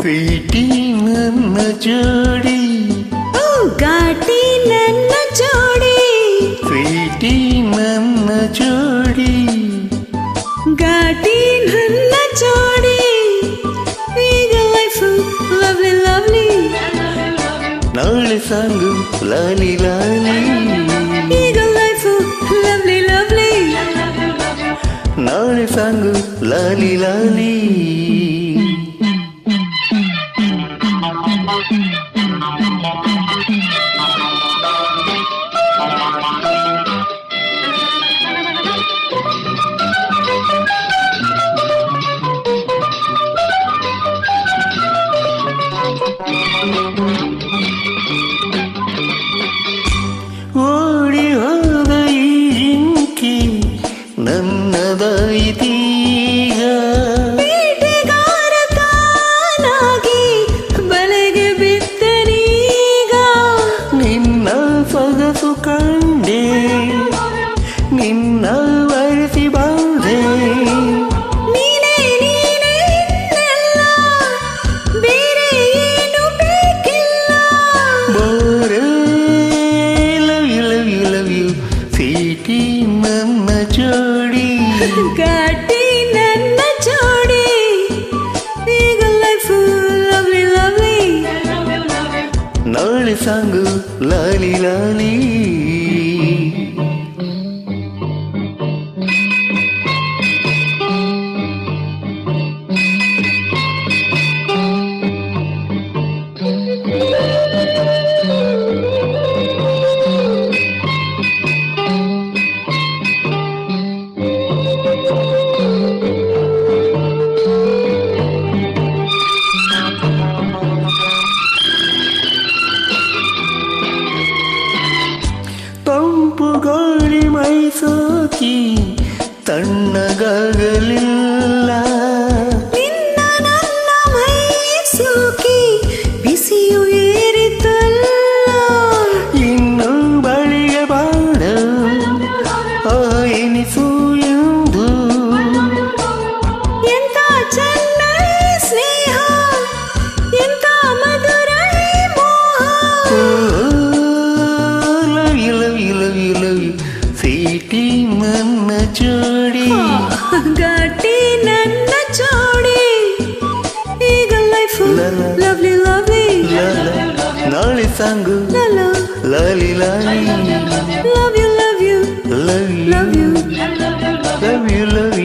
ಪ್ರೀತಿ ನನ್ನ ಜೋಡಿ ಘಾಟಿ ನನ್ನ ಜೋಡಿ ಪ್ರೀತಿ ನನ್ನ ಜೋಡಿ ಘಾಟಿ ನನ್ನ ಜೋಡಿ ಈಗ ಲೈಫು ಲವ್ಲಿ ಲವ್ಲಿ ನಾಳೆ ಸಾಂಗು ಲಾಲಿ ಲಾಲಿ ಈಗ ಲೈಫು ಲವ್ಲಿ ಲವ್ಲಿ ನಾಳೆ ಸಾಂಗು ಲಾಲಿ ಲಾಲಿ ಓಡಿ ಹೋದ ಈ ಜಿಂಕಿ ನನ್ನದಾಯಿತೀಗ ಬೇಟೆಗಾರ ತಾನಾಗಿ ಬಲೆಗೆ ಬಿದ್ದನೀಗ ನಿನ್ನ ಸೊಗಸು ಕಂಡೆ ನಿನ್ನ ವರಿಸಿ ಬಂದೆ ನೀನೇ ನೀನೇ ಇನ್ನೆಲ್ಲ ಬೇರೆ ಏನು ಬೇಕಿಲ್ಲ ಬೋರೆ love you love you love you ಸೀಟಿ ನನ್ನ ಜೋಡಿ ಘಾಟಿ ನನ್ನ ಜೋಡಿ ಈಗ ಲೈಫು ಲವ್ಲಿ ಲವ್ಲಿ ನಾಳೆ ಸಾಂಗು ಲಾಲಿ ಲಾಲಿ ತಂಪು ಗಾಳಿ ಮೈಸೋಕಿ ತಣ್ಣಗಾಗಲಿಲ್ಲ ನಿನ್ನ ನನ್ನ ಮೈ ಸೋಕಿ ಬಿಸಿಯು ಏರಿತಲ್ಲ ಇನ್ನು ಬಳಿಗೆ ಬಾಳ ಎನಿಸು ಎಂದು ಎಂತ ಚೆನ್ನ ಸ್ನೇಹ ಎಂತ ಮಧುರ ಮೋಹ love you love you love you love you ಸೀಟಿ ನನ್ನ ಜೋಡಿ ಘಾಟಿ ನನ್ನ ಜೋಡಿ ಈಗ ಲೈಫು ಲವ್ಲಿ ಲವ್ಲಿ ನಾಳೆ ಸಾಂಗು ಲಾಲಿ ಲಾಲಿ love you love you love you love you love you love